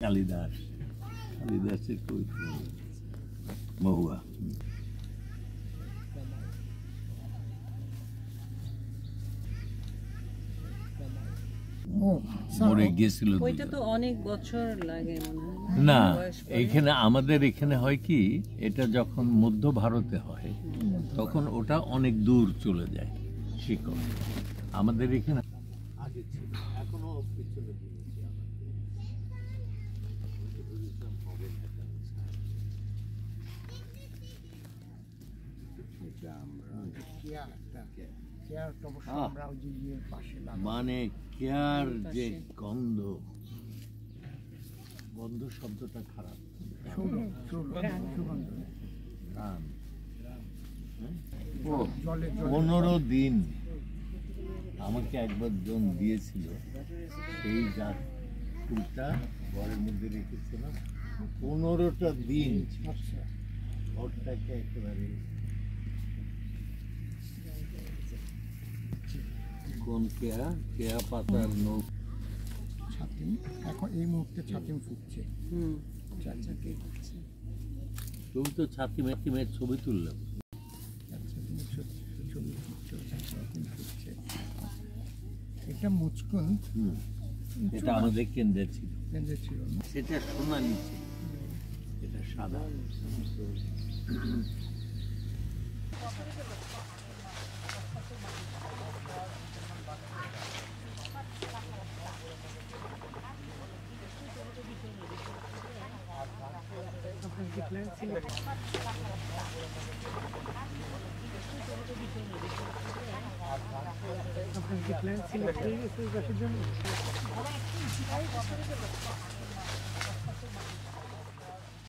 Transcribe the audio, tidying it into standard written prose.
কালিদাস, কালিদাসের কবিতা মহুয়া। মরে গিয়েছিল। ওইটা তো অনেক বছর লাগে মনে হয় না, এখানে আমাদের এখানে হয় কি, এটা যখন মধ্য ভারতে হয় তখন ওটা অনেক দূর চলে যায় শিকড়। আমাদের এখানে আগে ছিল, এখনো পিছনে দিয়েছি মানে কেয়ার যে গন্ধ, গন্ধ শব্দটা খারাপ, 15 দিন আমাকে একবার জন দিয়েছিল, সেই গাছ ফুলটা ঘরের মধ্যে রেখেছিলাম 15টা দিন, ঘরটাকে একেবারে। কোন কেয়া? কেয়া পাতার নৌক ছাতিম, এখন এই মুহূর্তে ছাতিম ফুটছে। তুমি তো ছাতিমের ছবি তুললাম। এটা মুচকুন, এটা আমাদের কেন্দ্রে ছিল, ছিল সেটা সোনালি ছিল, এটা সাদা। আপনার কি প্ল্যান ছিল এই গাছের জন্য?